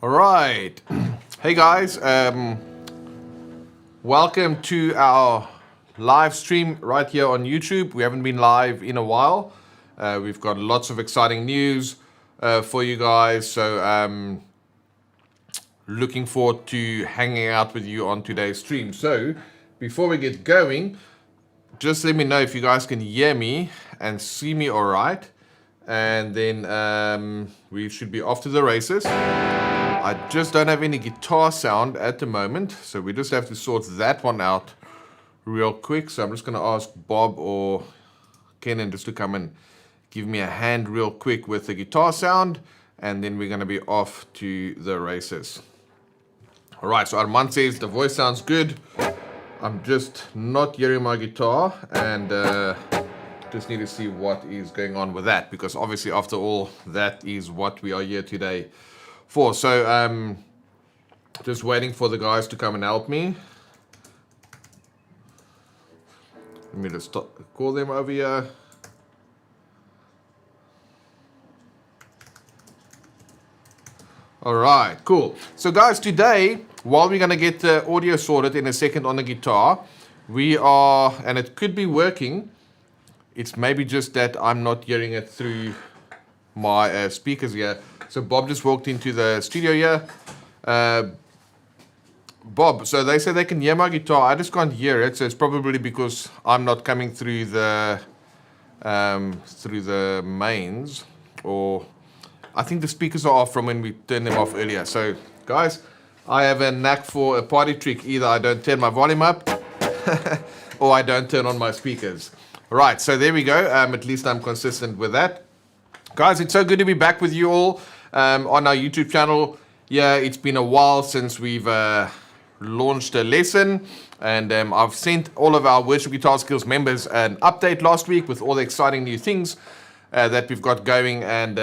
All right. Hey guys, welcome to our live stream right here on YouTube. We haven't been live in a while. We've got lots of exciting news for you guys. So looking forward to hanging out with you on today's stream. So before we get going, just let me know if you guys can hear me and see me all right. And then we should be off to the races. I just don't have any guitar sound at the moment, so we just have to sort that one out real quick. So I'm just going to ask Bob or Kenan just to come and give me a hand real quick with the guitar sound, and then we're going to be off to the races. All right, so Armand says the voice sounds good. I'm just not hearing my guitar, and just need to see what is going on with that, because obviously after all, that is what we are here today for. So just waiting for the guys to come and help me. Let me just call them over here. All right, cool. So guys, today, while we're gonna get the audio sorted in a second on the guitar, we are, and it could be working, it's maybe just that I'm not hearing it through my speakers here. So Bob just walked into the studio here. Bob, so they say they can hear my guitar. I just can't hear it, so it's probably because I'm not coming through the mains, or I think the speakers are off from when we turned them off earlier. So guys, I have a knack for a party trick. Either I don't turn my volume up or I don't turn on my speakers. Right, so there we go. At least I'm consistent with that. Guys, it's so good to be back with you all on our YouTube channel. Yeah, it's been a while since we've launched a lesson, and I've sent all of our Worship Guitar Skills members an update last week with all the exciting new things that we've got going, and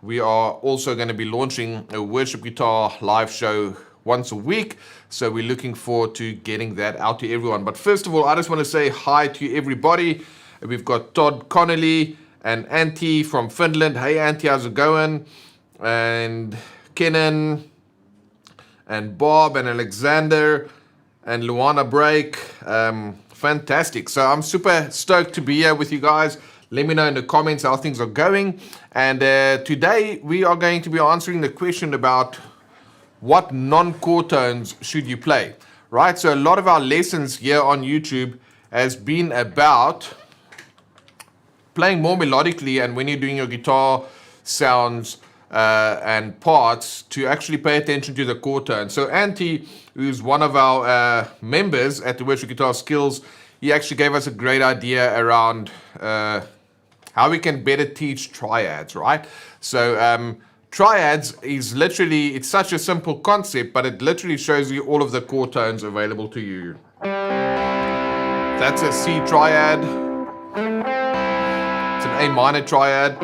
we are also going to be launching a Worship Guitar live show once a week, so we're looking forward to getting that out to everyone. But first of all, I just want to say hi to everybody. We've got Todd Connolly and Antti from Finland. Hey Antti, how's it going? And Kenan and Bob and Alexander and Luana Break. Fantastic. So I'm super stoked to be here with you guys. Let me know in the comments how things are going. And today we are going to be answering the question about what non-chord tones should you play, right? So a lot of our lessons here on YouTube has been about playing more melodically, and when you're doing your guitar sounds and parts, to actually pay attention to the chord tone. So Antti, who's one of our members at the Worship Guitar Skills, he actually gave us a great idea around how we can better teach triads, right? So triads is literally, it's such a simple concept, but it literally shows you all of the chord tones available to you. That's a C triad. It's an A minor triad.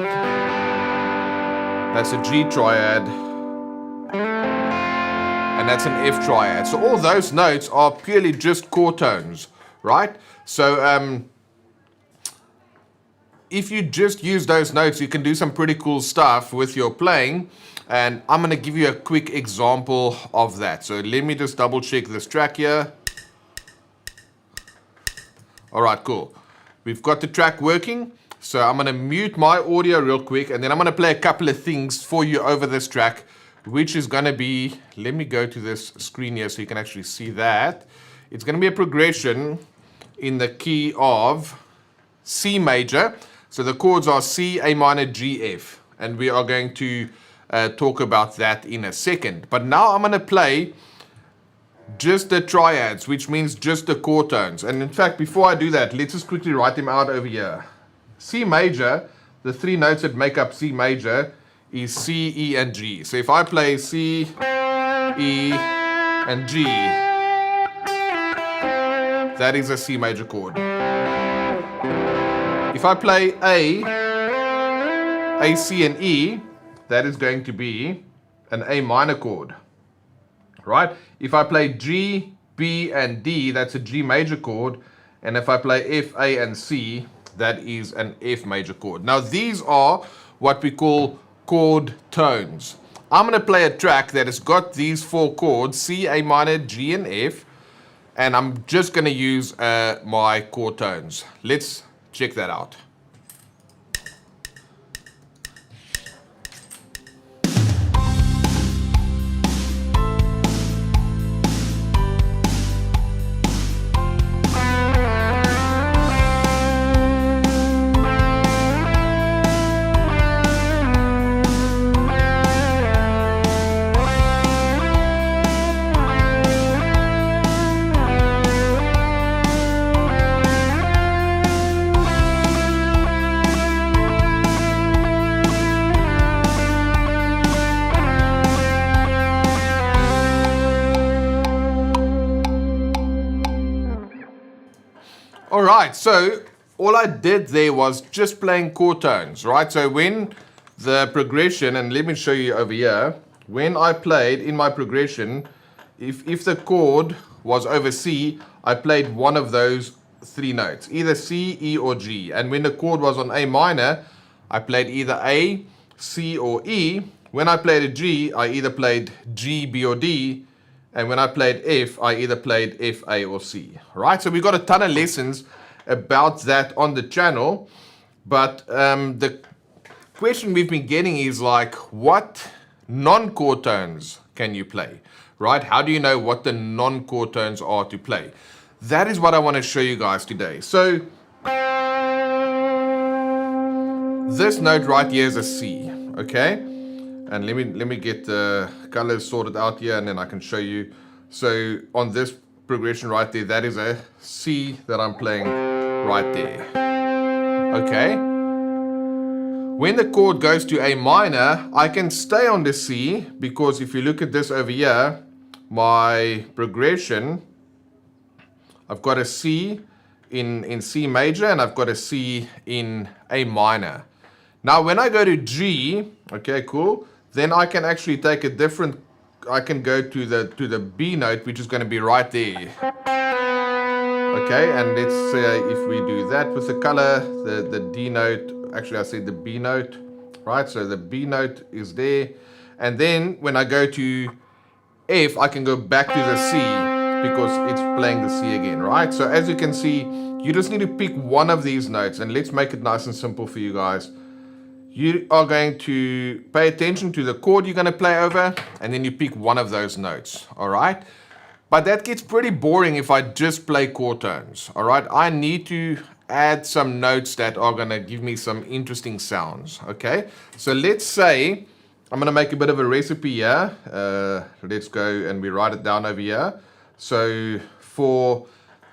That's a G triad. And that's an F triad. So all those notes are purely just chord tones, right? So if you just use those notes, you can do some pretty cool stuff with your playing. And I'm going to give you a quick example of that. So let me just double check this track here. All right, cool. We've got the track working. So I'm going to mute my audio real quick, and then I'm going to play a couple of things for you over this track, which is going to be, let me go to this screen here so you can actually see that. It's going to be a progression in the key of C major. So the chords are C, A minor, G, F, and we are going to talk about that in a second. But now I'm going to play just the triads, which means just the chord tones. And in fact, before I do that, let's just quickly write them out over here. C major, the three notes that make up C major is C, E, and G. So if I play C, E, and G, that is a C major chord. If I play A, C, and E, that is going to be an A minor chord, right? If I play G, B, and D, that's a G major chord. And if I play F, A, and C, that is an F major chord. Now these are what we call chord tones. I'm going to play a track that has got these 4 chords, C, A minor, G, and F. And I'm just going to use my chord tones. Let's check that out. Alright, so all I did there was just playing chord tones, right? So when the progression, and let me show you over here, when I played in my progression, if the chord was over C, I played one of those 3 notes, either C, E, or G. And when the chord was on A minor, I played either A, C, or E. When I played a G, I either played G, B, or D. And when I played F, I either played F, A, or C. Right? So we got a ton of lessons about that on the channel. But the question we've been getting is like, what non-chord tones can you play? Right? How do you know what the non-chord tones are to play? That is what I want to show you guys today. So this note right here is a C. Okay? And let me get the colors sorted out here, and then I can show you. So on this progression right there, that is a C that I'm playing right there. Okay. When the chord goes to A minor, I can stay on the C, because if you look at this over here, my progression, I've got a C in C major, and I've got a C in A minor. Now when I go to G, okay, cool, then I can actually take a different, I can go to the B note, which is going to be right there. Okay, and let's say if we do that with the color, the D note, actually I said the B note, right? So the B note is there. And then when I go to F, I can go back to the C because it's playing the C again, right? So as you can see, you just need to pick one of these notes, and let's make it nice and simple for you guys. You are going to pay attention to the chord you're going to play over, and then you pick one of those notes, all right? But that gets pretty boring if I just play chord tones, all right? I need to add some notes that are going to give me some interesting sounds, okay? So let's say I'm going to make a bit of a recipe here. Let's go and we write it down over here. So for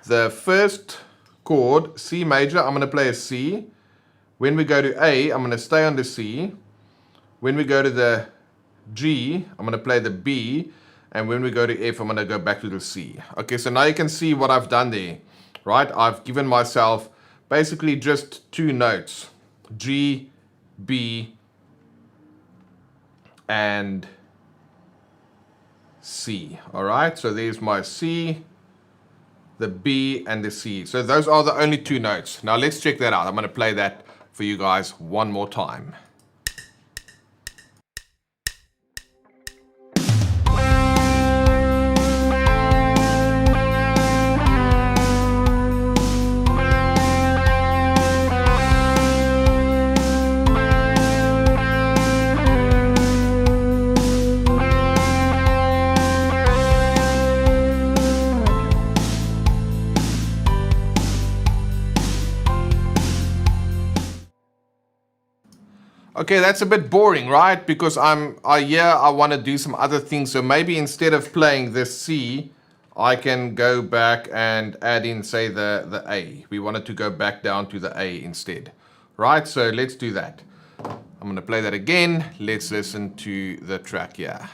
the first chord, C major, I'm going to play a C. When we go to A, I'm going to stay on the C. When we go to the G, I'm going to play the B. And when we go to F, I'm going to go back to the C. Okay, so now you can see what I've done there, right? I've given myself basically just 2 notes, G, B, and C. All right, so there's my C, the B, and the C. So those are the only 2 notes. Now let's check that out. I'm going to play that for you guys one more time. Okay, that's a bit boring, right? Because I want to do some other things. So maybe instead of playing this C, I can go back and add in, say, the A. We wanted to go back down to the A instead, right? So let's do that. I'm going to play that again. Let's listen to the track here.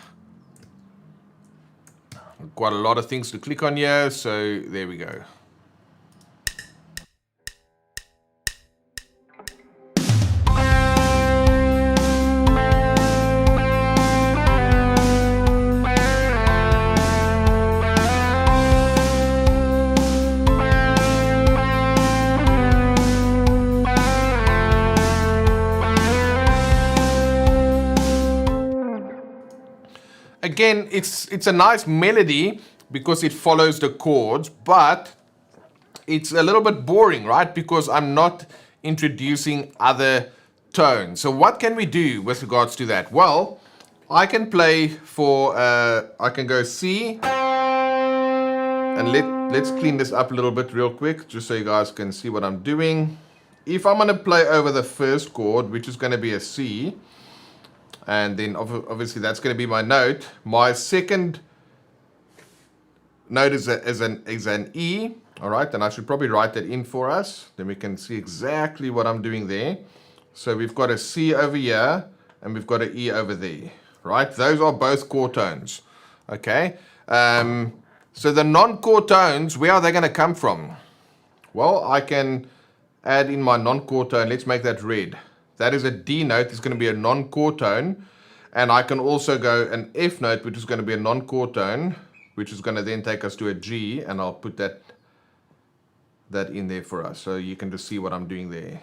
Quite a lot of things to click on here, so there we go. again, it's a nice melody because it follows the chords, but it's a little bit boring, right? Because I'm not introducing other tones. So what can we do with regards to that? Well, I can play for, I can go C, and let's clean this up a little bit real quick, just so you guys can see what I'm doing. If I'm going to play over the first chord, which is going to be a C, and then obviously that's going to be my note. My second note is an E. All right, then I should probably write that in for us. Then we can see exactly what I'm doing there. So we've got a C over here, and we've got an E over there. Right, those are both chord tones. Okay, so the non-chord tones, where are they going to come from? Well, I can add in my non-chord tone. Let's make that red. That is a D note. It's going to be a non-chord tone. And I can also go an F note, which is going to be a non-chord tone, which is going to then take us to a G. And I'll put that in there for us. So you can just see what I'm doing there.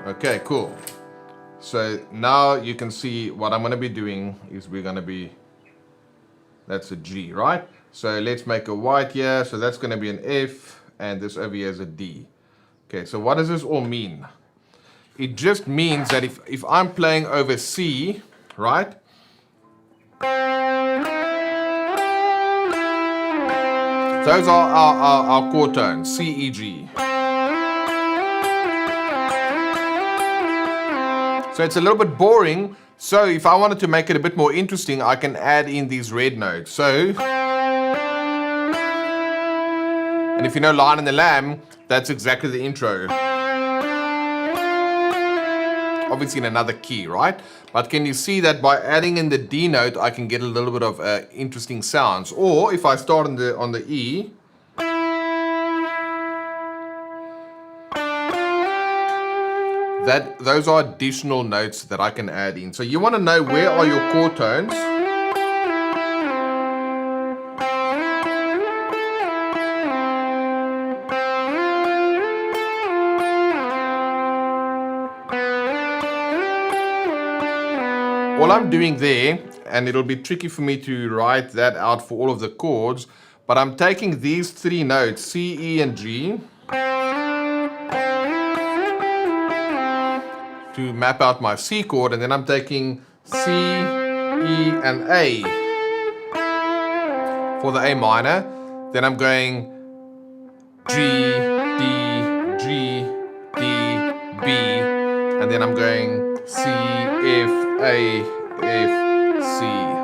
Okay, cool. So now you can see what I'm going to be doing is we're going to be, that's a G, right? So let's make a white here. So that's going to be an F, and this over here is a D. Okay, so what does this all mean? It just means that if I'm playing over C, right? Those are our chord tones, C, E, G. So it's a little bit boring. So if I wanted to make it a bit more interesting, I can add in these red notes. So, and if you know Lion and the Lamb, that's exactly the intro. Obviously in another key, right? But can you see that by adding in the D note, I can get a little bit of interesting sounds. Or if I start on the E, those are additional notes that I can add in. So you want to know where are your chord tones. All I'm doing there, and it'll be tricky for me to write that out for all of the chords, but I'm taking these three notes, C, E, and G, to map out my C chord, and then I'm taking C, E, and A for the A minor. Then I'm going G, D, G, D, B, and then I'm going C, F, A, F, C.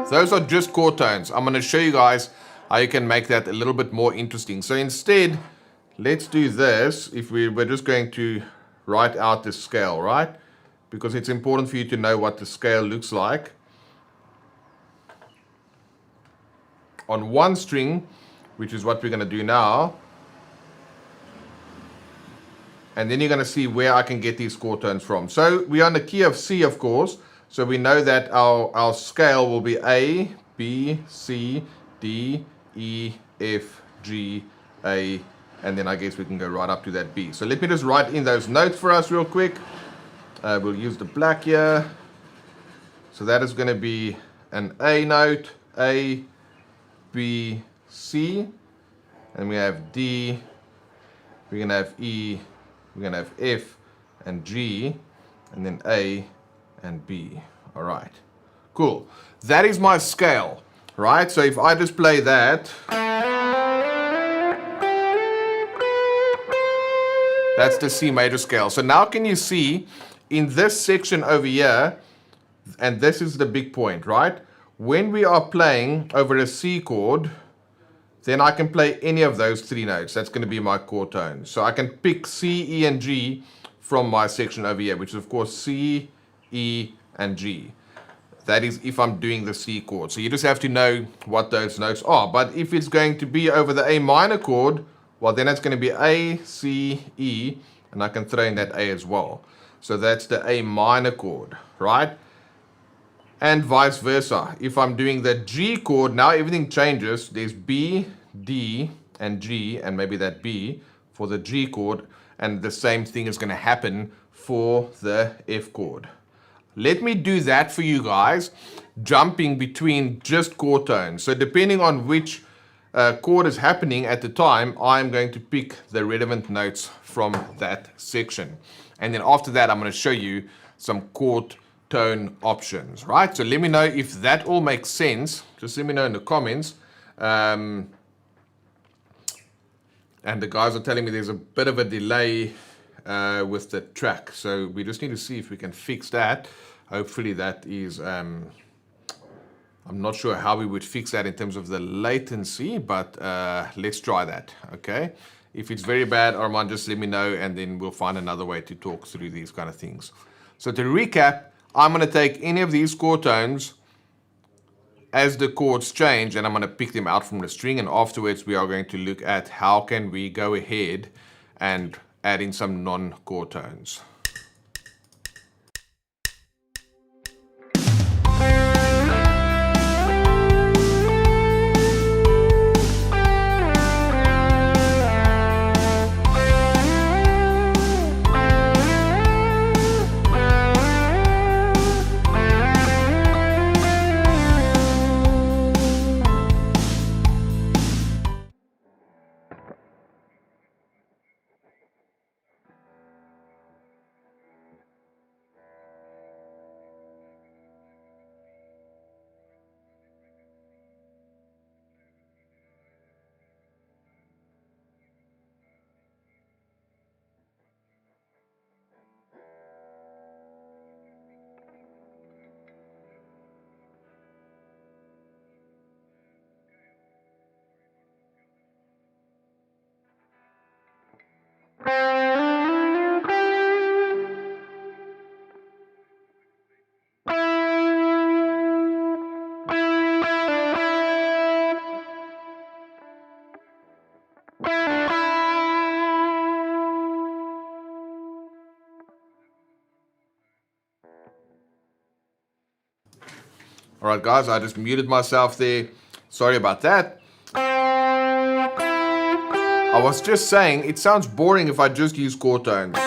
Those are just chord tones. I'm going to show you guys how you can make that a little bit more interesting. So instead, let's do this. If we're just going to write out the scale, right? Because it's important for you to know what the scale looks like. On one string, which is what we're going to do now. And then you're going to see where I can get these chord tones from. So we're on the key of C, of course. So we know that our scale will be A, B, C, D, E, F, G, A, and then I guess we can go right up to that B. So let me just write in those notes for us real quick. We'll use the black here. So that is going to be an A note, A, B, C, and we have D, we're going to have E, we're going to have F and G, and then A and B. All right, cool. That is my scale, right? So if I just play that, that's the C major scale. So now can you see in this section over here, and this is the big point, right? When we are playing over a C chord, then I can play any of those three notes. That's going to be my chord tones. So I can pick C, E, and G from my section over here, which is of course C, E, and G. That is if I'm doing the C chord. So you just have to know what those notes are. But if it's going to be over the A minor chord, well, then it's going to be A, C, E, and I can throw in that A as well. So that's the A minor chord, right? And vice versa. If I'm doing the G chord, now everything changes. There's B, D, and G, and maybe that B for the G chord. And the same thing is going to happen for the F chord. Let me do that for you guys. jumping between just chord tones. So depending on which chord is happening at the time, I'm going to pick the relevant notes from that section. And then after that, I'm going to show you some chord tone options, right? So let me know if that all makes sense. Just let me know in the comments. And the guys are telling me there's a bit of a delay with the track. So we just need to see if we can fix that. Hopefully that is... I'm not sure how we would fix that in terms of the latency, but let's try that, okay? If it's very bad, Armand, just let me know, and then we'll find another way to talk through these kind of things. So to recap, I'm going to take any of these chord tones as the chords change, and I'm going to pick them out from the string, and afterwards we are going to look at how can we go ahead and add in some non-chord tones. All right, guys, I just muted myself there. Sorry about that. I was just saying, it sounds boring if I just use chord tones.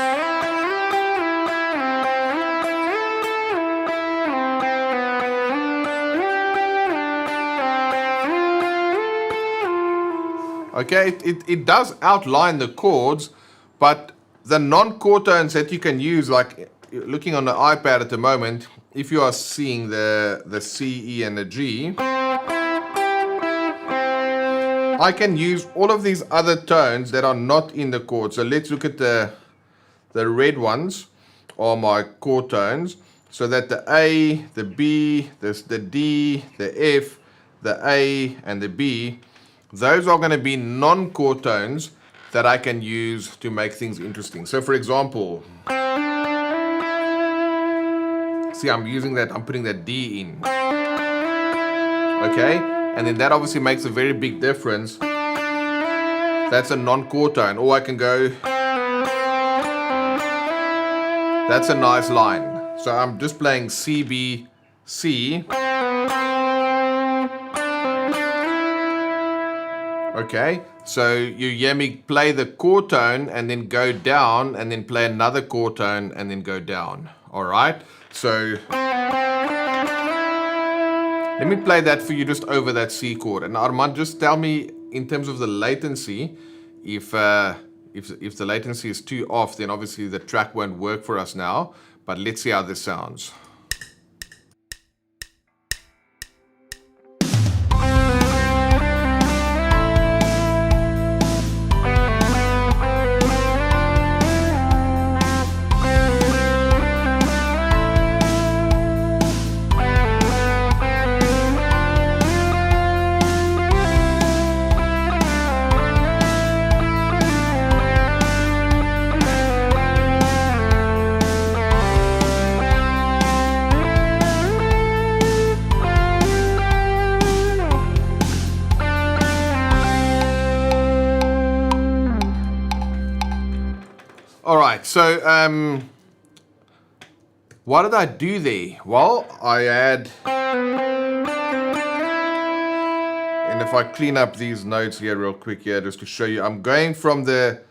Okay, it does outline the chords, but the non-chord tones that you can use, like looking on the iPad at the moment, if you are seeing the C, E, and the G, I can use all of these other tones that are not in the chord. So let's look at the red ones are my chord tones. So that the A, the B, the D, the F, the A, and the B, those are going to be non-chord tones that I can use to make things interesting. So for example, see, I'm using that, I'm putting that D in. Okay, and then that obviously makes a very big difference. That's a non-chord tone. Or I can go, that's a nice line. So I'm just playing C, B, C. Okay, so you hear me play the chord tone and then go down and then play another chord tone and then go down. All right, so let me play that for you just over that C chord. And Armand, just tell me in terms of the latency, if the latency is too off, then obviously the track won't work for us now. But let's see how this sounds. All right, so what did I do there? Well, I had, and if I clean up these notes here real quick here, just to show you, I'm going from the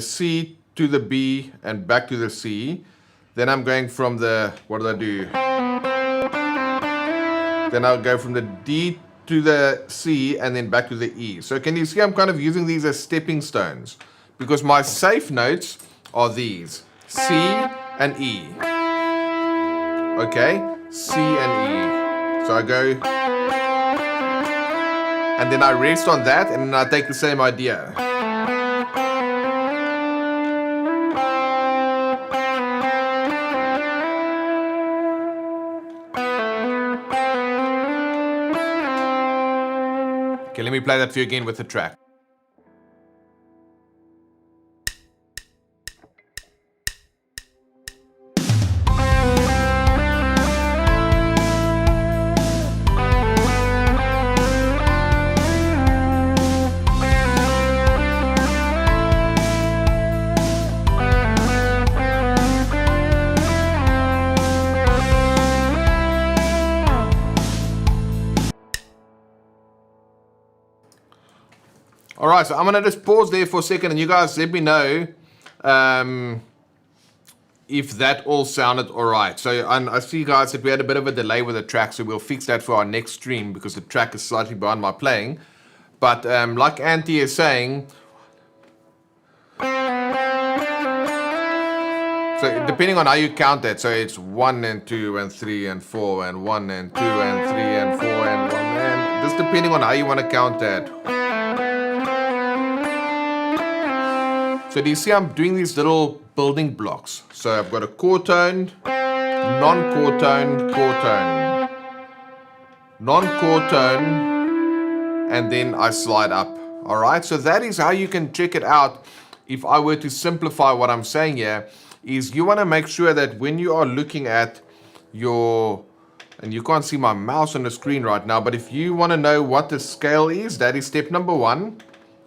C to the B and back to the C. Then I'm going from the, what did I do? then I'll go from the D to the C and then back to the E. So can you see I'm kind of using these as stepping stones? Because my safe notes are these, C and E. Okay, C and E. So I go, and then I rest on that, and then I take the same idea. Okay, let me play that for you again with the track. Alright, so I'm going to just pause there for a second and you guys let me know if that all sounded alright. So I see guys that we had a bit of a delay with the track, so we'll fix that for our next stream because the track is slightly behind my playing. But like Auntie is saying, so depending on how you count that, so it's 1 and 2 and 3 and 4 and 1 and 2 and 3 and 4 and 1 and just depending on how you want to count that. So do you see I'm doing these little building blocks? So I've got a chord tone, non-chord tone, chord tone, non-chord tone, and then I slide up. All right, so that is how you can check it out. If I were to simplify what I'm saying here, is you want to make sure that when you are looking at your, and you can't see my mouse on the screen right now, but if you want to know what the scale is, that is step number 1.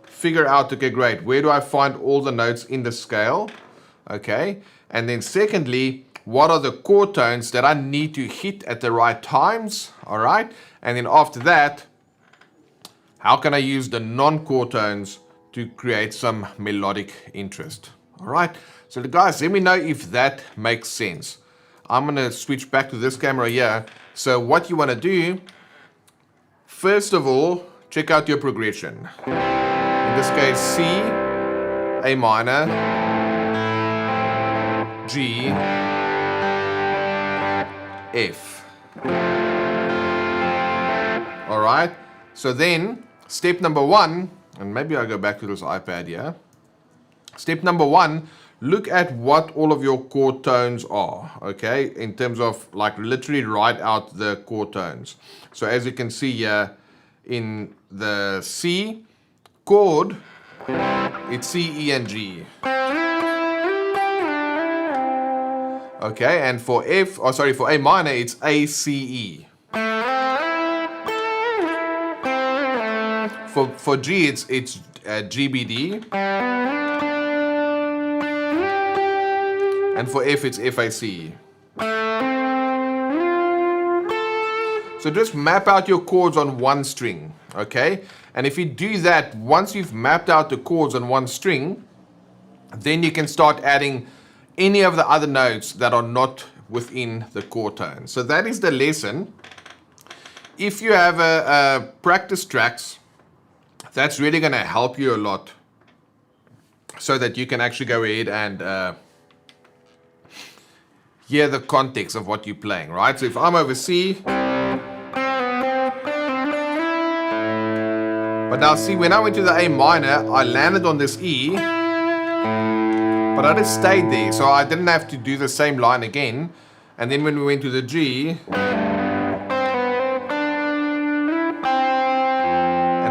Figure out, okay, great, where do I find all the notes in the scale? Okay, and then secondly, what are the chord tones that I need to hit at the right times? All right, and then after that, how can I use the non-chord tones to create some melodic interest? All right, so the guys, let me know if that makes sense. I'm gonna switch back to this camera here. So what you wanna do, first of all, check out your progression. In this case, C, A minor, G, F. All right, so then step number 1, and maybe I'll go back to this iPad here. Step number 1, look at what all of your chord tones are, okay, in terms of like literally write out the chord tones. So as you can see here in the C chord, it's C, E, and G. Okay, and for F, oh sorry, for A minor, it's A, C, E. For G, it's G, B, D. And for F, it's F, A, C. So just map out your chords on one string, okay? And if you do that, once you've mapped out the chords on one string, then you can start adding any of the other notes that are not within the chord tone. So that is the lesson. If you have a practice tracks, that's really going to help you a lot so that you can actually go ahead and hear the context of what you're playing, right? So if I'm over C, but now see, when I went to the A minor, I landed on this E, but I just stayed there, so I didn't have to do the same line again. And then when we went to the G, and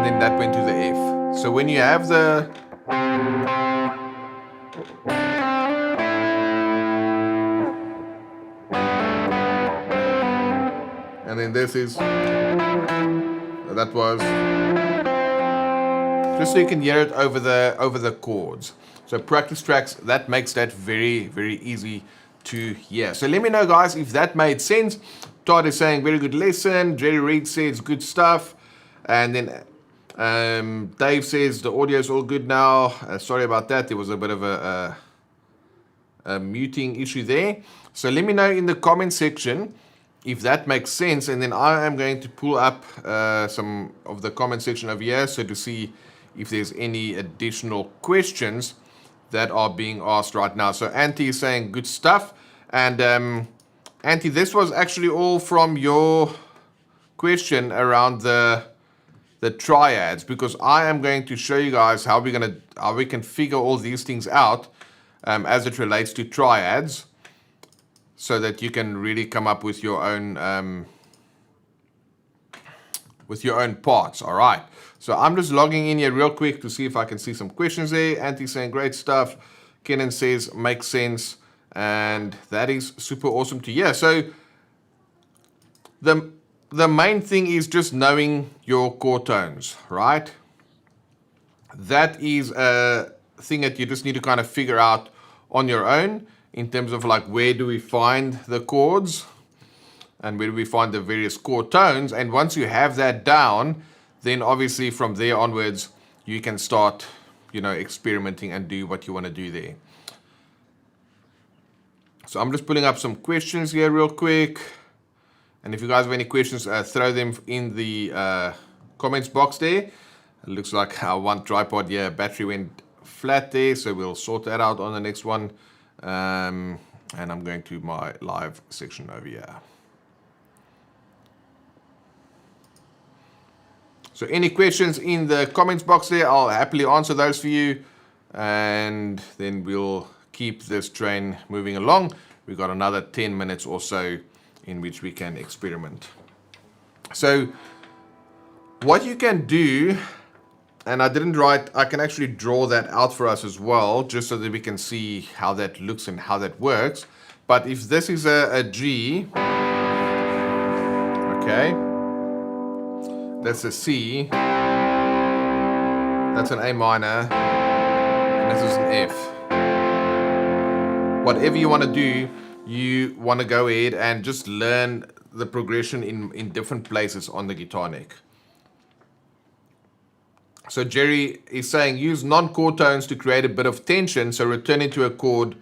then that went to the F. So when you have the and then this is, that was, just so you can hear it over the chords. So practice tracks, that makes that very, very easy to hear. So let me know, guys, if that made sense. Todd is saying very good lesson. Jerry Reed says good stuff. And then Dave says the audio is all good now. Sorry about that. There was a bit of a muting issue there. So let me know in the comment section if that makes sense. And then I am going to pull up some of the comment section over here, so to see if there's any additional questions that are being asked right now. So Auntie is saying good stuff. And Auntie, this was actually all from your question around the triads, because I am going to show you guys how we can figure all these things out as it relates to triads, so that you can really come up with your own parts. All right. So I'm just logging in here real quick to see if I can see some questions there. Auntie saying great stuff. Kenan says makes sense, and that is super awesome to hear. So the main thing is just knowing your chord tones, right? That is a thing that you just need to kind of figure out on your own, in terms of like, where do we find the chords and where do we find the various chord tones. And once you have that down, then obviously from there onwards you can start, experimenting and do what you want to do there. So I'm just pulling up some questions here real quick. And if you guys have any questions, throw them in the comments box there. It looks like our one tripod here, battery went flat there, so we'll sort that out on the next one. And I'm going to my live section over here. So any questions in the comments box there, I'll happily answer those for you. And then we'll keep this train moving along. We've got another 10 minutes or so in which we can experiment. So what you can do, and I didn't write, I can actually draw that out for us as well, just so that we can see how that looks and how that works. But if this is a G, okay, that's a C, that's an A minor, and this is an F. Whatever you want to do, you want to go ahead and just learn the progression in different places on the guitar neck. So Jerry is saying use non-chord tones to create a bit of tension, so return it to a chord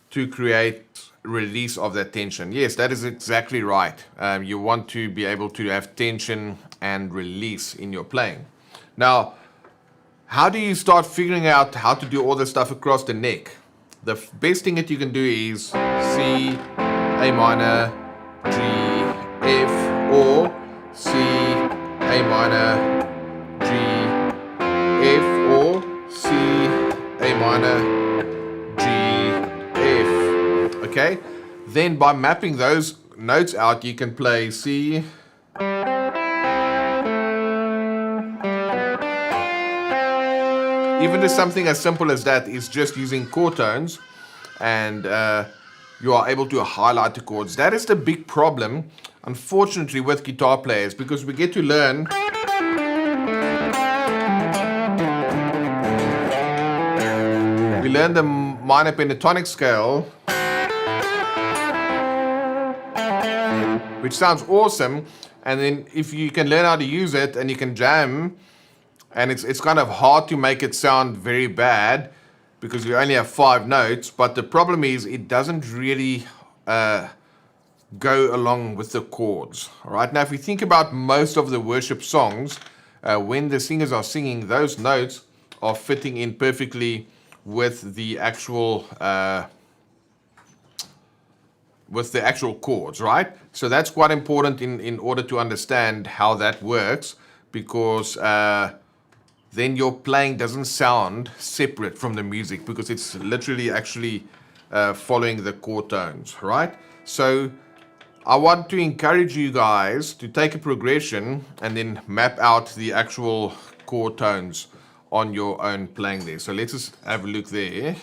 to create release of that tension. Yes, that is exactly right. You want to be able to have tension and release in your playing. Now, how do you start figuring out how to do all this stuff across the neck? The best thing that you can do is C, A minor, G, F, or C, A minor, G, F, or C, A minor, G, F. Okay? Then by mapping those notes out, you can play C, even just something as simple as that is just using chord tones, and you are able to highlight the chords. That is the big problem, unfortunately, with guitar players, because we get to learn the minor pentatonic scale, which sounds awesome, and then if you can learn how to use it and you can jam, and it's kind of hard to make it sound very bad because we only have 5 notes, but the problem is it doesn't really go along with the chords. All right, now if we think about most of the worship songs, when the singers are singing, those notes are fitting in perfectly with the actual chords, right? So that's quite important in order to understand how that works, because then your playing doesn't sound separate from the music, because it's literally actually following the chord tones, right? So I want to encourage you guys to take a progression and then map out the actual chord tones on your own playing there. So let's just have a look there.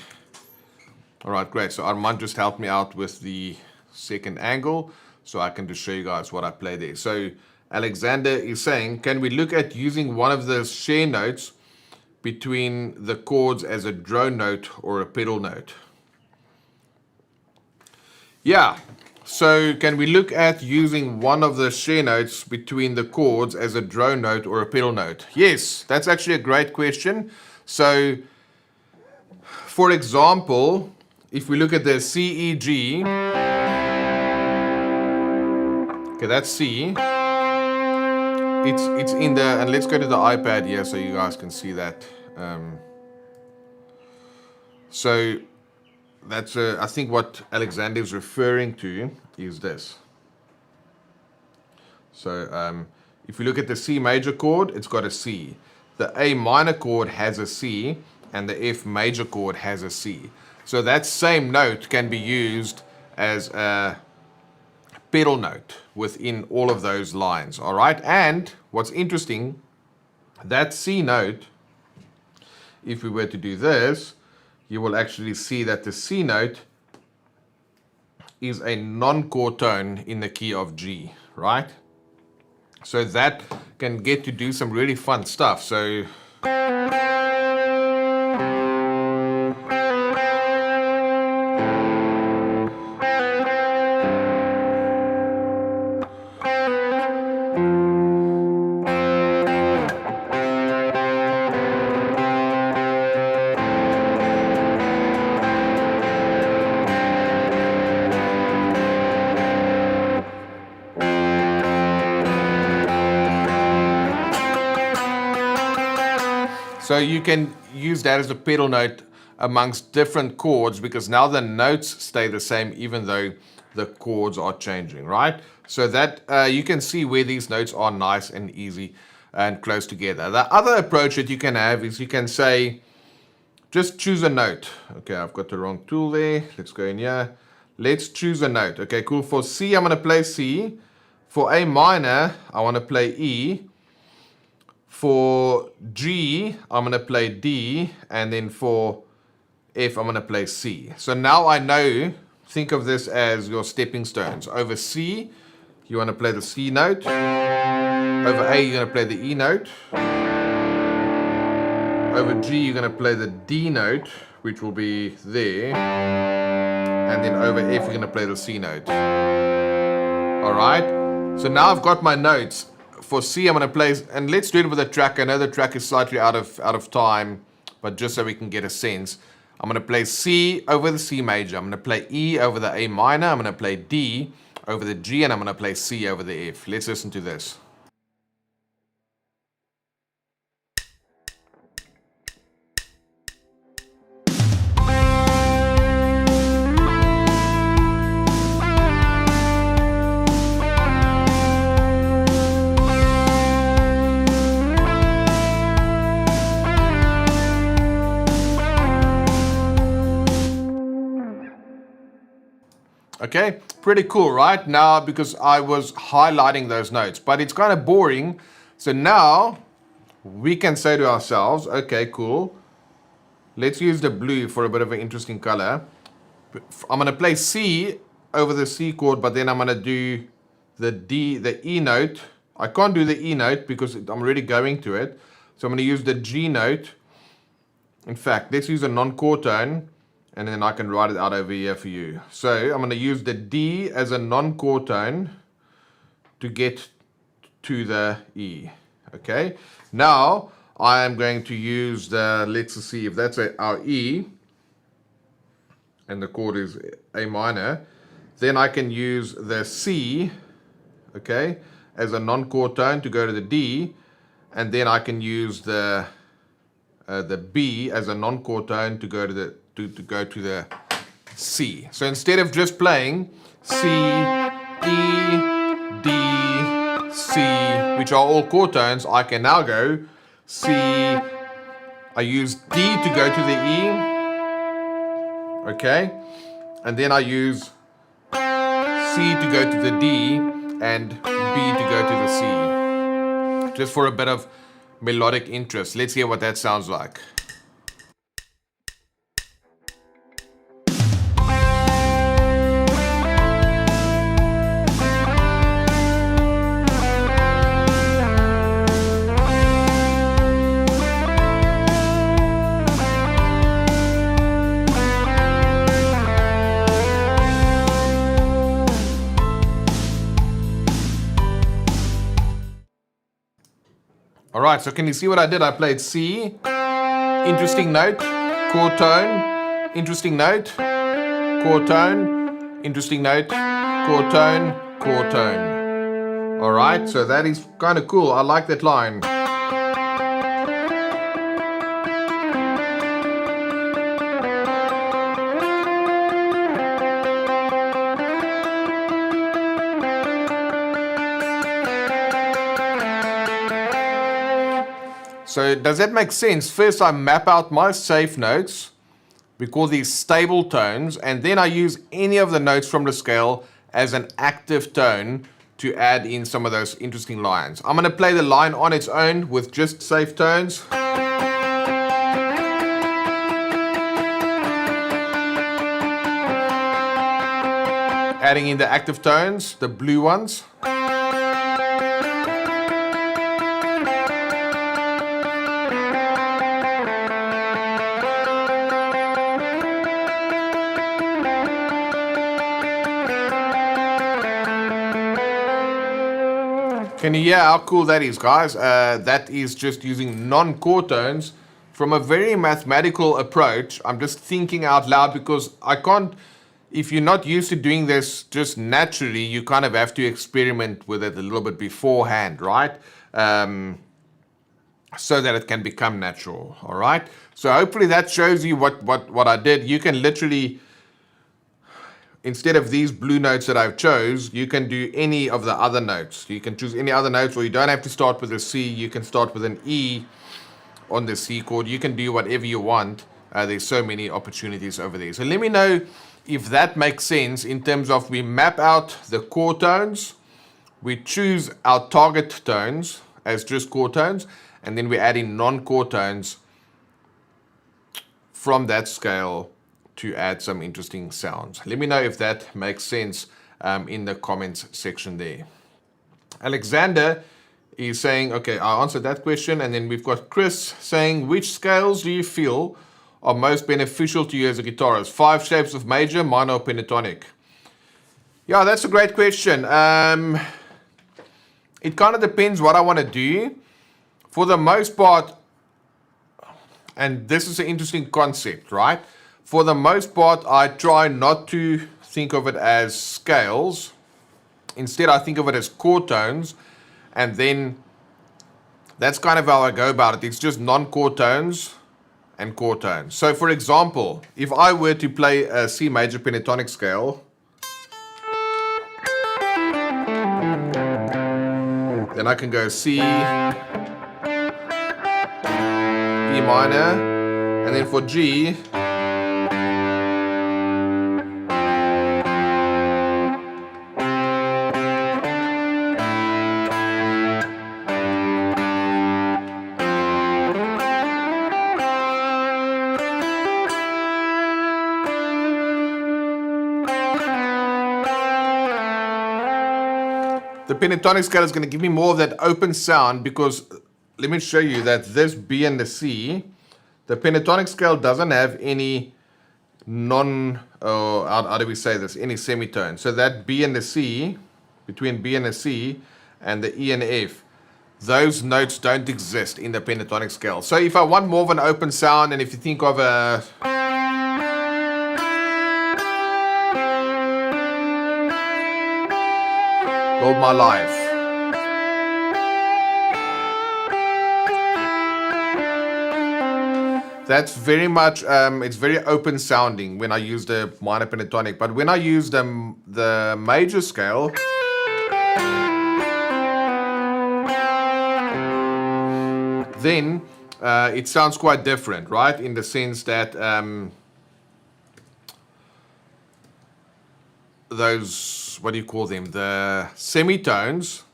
All right, great. So Armand just helped me out with the second angle, so I can just show you guys what I play there. So Alexander is saying, can we look at using one of the share notes between the chords as a drone note or a pedal note? Yeah, so can we look at using one of the share notes between the chords as a drone note or a pedal note? Yes, that's actually a great question. So, for example, if we look at the C, E, G, Okay, that's C. It's in the, and let's go to the iPad here so you guys can see that. So that's I think what Alexander is referring to is this. So if you look at the C major chord, it's got a C. The A minor chord has a C, and the F major chord has a C. So that same note can be used as a pedal note within all of those lines, all right? And what's interesting, that C note, if we were to do this, you will actually see that the C note is a non-chord tone in the key of G, right? So that can get to do some really fun stuff. So So you can use that as a pedal note amongst different chords, because now the notes stay the same even though the chords are changing, right? So that you can see where these notes are nice and easy and close together. The other approach that you can have is you can say, just choose a note. Okay, I've got the wrong tool there. Let's go in here. Let's choose a note. Okay, cool. For C, I'm going to play C. For A minor, I want to play E. For G, I'm going to play D, and then for F, I'm going to play C. So now I know, think of this as your stepping stones. Over C, you want to play the C note. Over A, you're going to play the E note. Over G, you're going to play the D note, which will be there. And then over F, you're going to play the C note. All right? So now I've got my notes. For C, I'm going to play, and let's do it with a track. I know the track is slightly out of time, but just so we can get a sense. I'm going to play C over the C major. I'm going to play E over the A minor. I'm going to play D over the G, and I'm going to play C over the F. Let's listen to this. Okay, pretty cool, right? Now, because I was highlighting those notes, but it's kind of boring. So now we can say to ourselves, okay, cool. Let's use the blue for a bit of an interesting color. I'm going to play C over the C chord, but then I'm going to do the E note. I can't do the E note because I'm already going to it. So I'm going to use the G note. In fact, let's use a non-chord tone. And then I can write it out over here for you. So I'm going to use the D as a non-chord tone to get to the E. Okay. Now I am going to use the, let's see if that's our E, and the chord is A minor. Then I can use the C, okay, as a non-chord tone to go to the D, and then I can use the B as a non-chord tone to go to the C. So instead of just playing C, E, D, C, which are all chord tones, I can now go C. I use D to go to the E, okay, and then I use C to go to the D and B to go to the C, just for a bit of melodic interest. Let's hear what that sounds like. Alright, so can you see what I did? I played C, interesting note, chord tone, interesting note, chord tone, interesting note, chord tone, chord tone. Alright, so that is kind of cool. I like that line. So does that make sense? First I map out my safe notes. We call these stable tones, and then I use any of the notes from the scale as an active tone to add in some of those interesting lines. I'm going to play the line on its own with just safe tones. Adding in the active tones, the blue ones. Can you hear how cool that is, guys? That is just using non-chord tones from a very mathematical approach. I'm just thinking out loud because I can't, if you're not used to doing this just naturally, you kind of have to experiment with it a little bit beforehand, right? So that it can become natural, all right? So hopefully that shows you what I did. You can literally, instead of these blue notes that I've chose, you can do any of the other notes. You can choose any other notes, or you don't have to start with a C. You can start with an E on the C chord. You can do whatever you want. There's so many opportunities over there. So let me know if that makes sense in terms of we map out the chord tones, we choose our target tones as just chord tones, and then we add in non-chord tones from that scale to add some interesting sounds. Let me know if that makes sense in the comments section there. Alexander is saying, okay, I answered that question. And then we've got Chris saying, which scales do you feel are most beneficial to you as a guitarist? 5 shapes of major, minor, or pentatonic? Yeah, that's a great question. It kind of depends what I want to do. For the most part, and this is an interesting concept, right? For the most part, I try not to think of it as scales. Instead, I think of it as chord tones. And then that's kind of how I go about it. It's just non-chord tones and chord tones. So for example, if I were to play a C major pentatonic scale, then I can go C, E minor, and then for G, the pentatonic scale is going to give me more of that open sound because let me show you that this B and the C, the pentatonic scale doesn't have any how do we say this, any semitone. So that B and the C, between B and the C and the E and the F, those notes don't exist in the pentatonic scale. So if I want more of an open sound, and if you think of a Build My Life, that's very much, it's very open sounding when I use the minor pentatonic. But when I use the major scale, then it sounds quite different, right? In the sense that those, what do you call them? The semitones,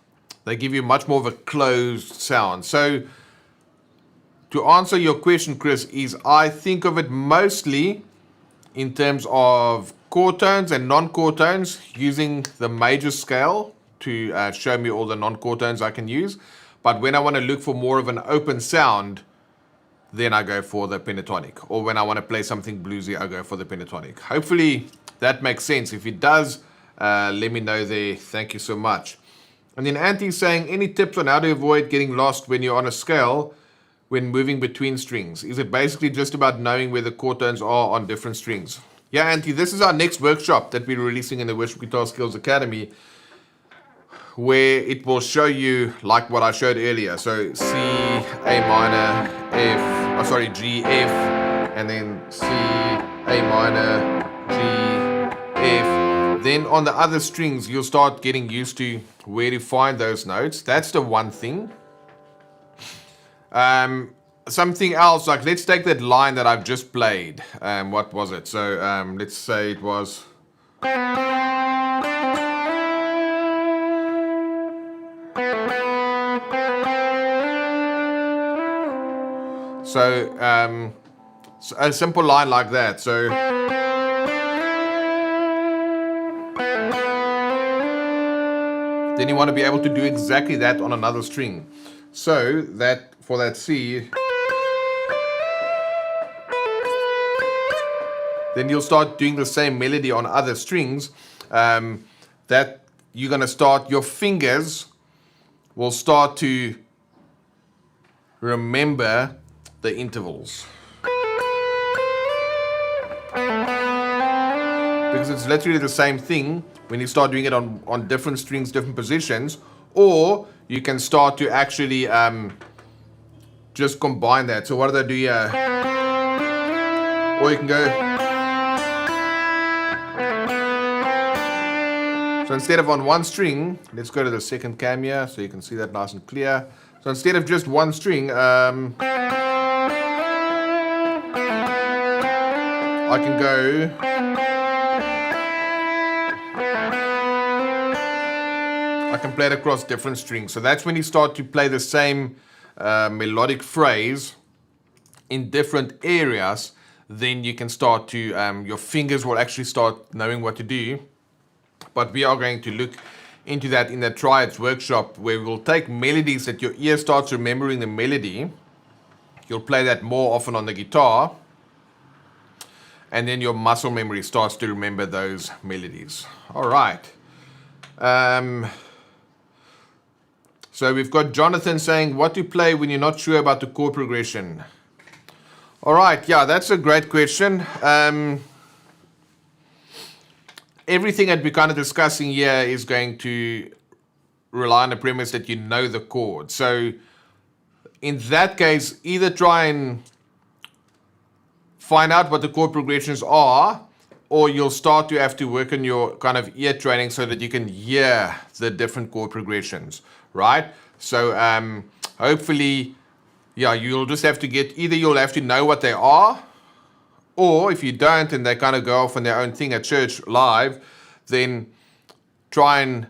they give you much more of a closed sound. So to answer your question, Chris, is I think of it mostly in terms of chord tones and non-chord tones, using the major scale to show me all the non-chord tones I can use. But when I want to look for more of an open sound, then I go for the pentatonic. Or when I want to play something bluesy, I go for the pentatonic. Hopefully that makes sense. If it does, let me know there. Thank you so much. And then Anti's saying, any tips on how to avoid getting lost when you're on a scale when moving between strings? Is it basically just about knowing where the chord tones are on different strings? Yeah, Anti, this is our next workshop that we're releasing in the Worship Guitar Skills Academy, where it will show you like what I showed earlier. So C, A minor, F, G, F, and then C, A minor, G, F. Then on the other strings, you'll start getting used to where to find those notes. That's the one thing. Something else, like let's take that line that I've just played. What was it? So let's say it was... So a simple line like that. So then you want to be able to do exactly that on another string. So that for that C, then you'll start doing the same melody on other strings. That you're going to start, your fingers will start to remember the intervals. Because it's literally the same thing when you start doing it on different strings, different positions. Or you can start to actually just combine that. So what do they do here? Or you can go... So instead of on one string, let's go to the second cam here so you can see that nice and clear. So instead of just one string, I can go... I can play it across different strings. So that's when you start to play the same melodic phrase in different areas. Then you can start to, your fingers will actually start knowing what to do. But we are going to look into that in the Triads workshop, where we'll take melodies that your ear starts remembering the melody. You'll play that more often on the guitar. And then your muscle memory starts to remember those melodies. All right. So we've got Jonathan saying, what to play when you're not sure about the chord progression? All right, yeah, that's a great question. Everything that we're kind of discussing here is going to rely on the premise that you know the chord. So in that case, either try and find out what the chord progressions are, or you'll start to have to work on your kind of ear training so that you can hear the different chord progressions, right? So hopefully, yeah, you'll just have to get, either you'll have to know what they are, or if you don't and they kind of go off on their own thing at church live, then try and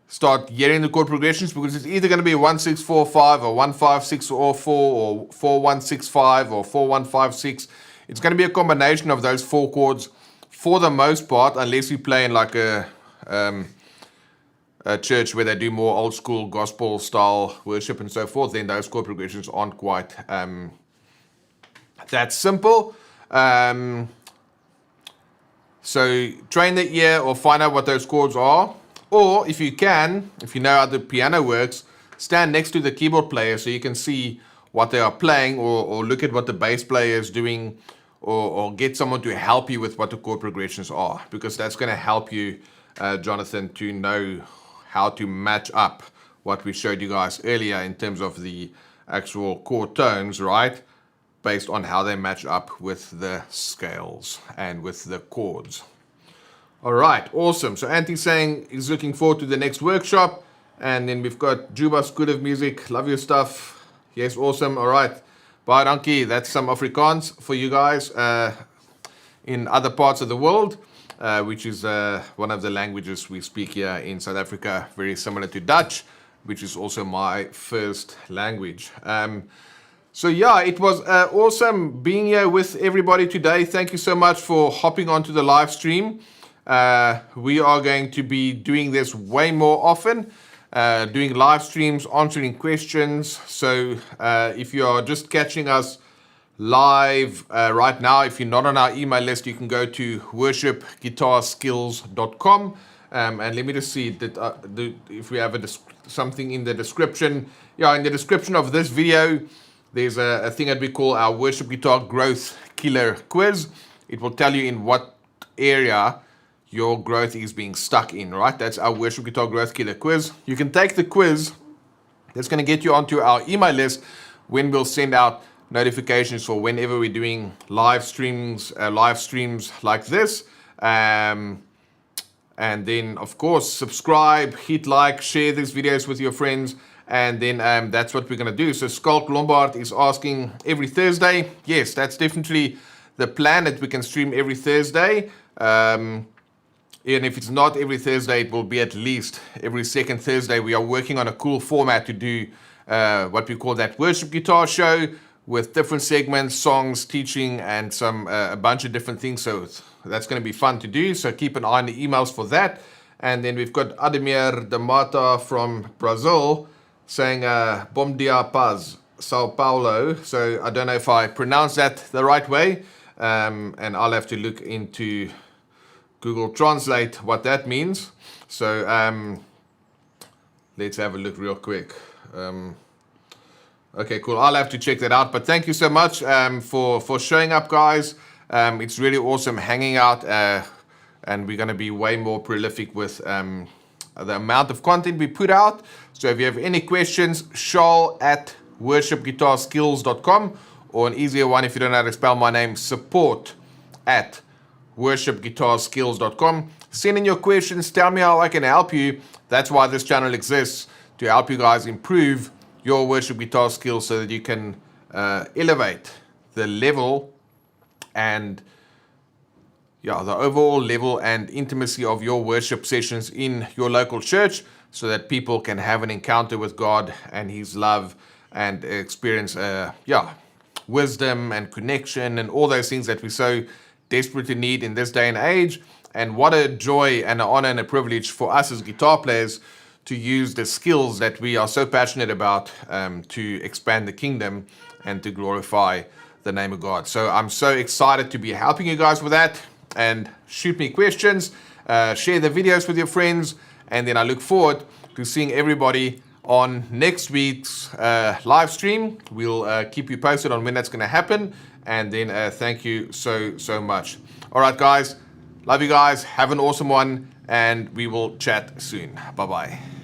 start hearing the chord progressions, because it's either going to be 1-6-4-5 or 1-5-6-4 or 4-1-6-5 or 4-1-5-6. It's going to be a combination of those four chords for the most part, unless you play in like a church where they do more old school gospel style worship and so forth. Then those chord progressions aren't quite that simple. So train the ear or find out what those chords are. Or if you can, if you know how the piano works, stand next to the keyboard player so you can see what they are playing, or look at what the bass player is doing, or get someone to help you with what the chord progressions are, because that's going to help you, Jonathan, to know how to match up what we showed you guys earlier in terms of the actual chord tones, right? Based on how they match up with the scales and with the chords. All right, awesome. So Anthony's saying he's looking forward to the next workshop. And then we've got Jubas, good of music. Love your stuff. Yes, awesome. All right. Bye, donkey. That's some Afrikaans for you guys in other parts of the world, which is one of the languages we speak here in South Africa, very similar to Dutch, which is also my first language. So yeah, it was awesome being here with everybody today. Thank you so much for hopping onto the live stream. We are going to be doing this way more often, doing live streams, answering questions. So if you are just catching us live right now, if you're not on our email list, you can go to worshipguitarskills.com. And let me just see that if we have something in the description. Yeah, in the description of this video, there's a thing that we call our Worship Guitar Growth Killer Quiz. It will tell you in what area your growth is being stuck in, right? That's our Worship Guitar Growth Killer quiz. You can take the quiz. That's going to get you onto our email list when we'll send out notifications for whenever we're doing live streams like this. And then, of course, subscribe, hit like, share these videos with your friends. And then that's what we're going to do. So Skulk Lombard is asking every Thursday. Yes, that's definitely the plan, that we can stream every Thursday. And if it's not every Thursday, it will be at least every second Thursday. We are working on a cool format to do what we call that worship guitar show with different segments, songs, teaching, and a bunch of different things. So that's going to be fun to do. So keep an eye on the emails for that. And then we've got Ademir de Mata from Brazil saying Bom dia, paz, Sao Paulo. So I don't know if I pronounced that the right way. And I'll have to look into Google Translate what that means. So let's have a look real quick. Okay, cool. I'll have to check that out. But thank you so much for showing up, guys. It's really awesome hanging out. And we're going to be way more prolific with the amount of content we put out. So if you have any questions, Charl at worshipguitarskills.com, or an easier one, if you don't know how to spell my name, support at worshipguitarskills.com. Send in your questions. Tell me how I can help you. That's why this channel exists, to help you guys improve your worship guitar skills so that you can elevate the level and the overall level and intimacy of your worship sessions in your local church, so that people can have an encounter with God and His love and experience wisdom and connection and all those things that we so desperately need in this day and age. And what a joy and an honor and a privilege for us as guitar players to use the skills that we are so passionate about to expand the kingdom and to glorify the name of God. So I'm so excited to be helping you guys with that. And shoot me questions, share the videos with your friends, and then I look forward to seeing everybody on next week's live stream. We'll keep you posted on when that's going to happen. And then thank you so much. All right, guys. Love you guys. Have an awesome one. And we will chat soon. Bye-bye.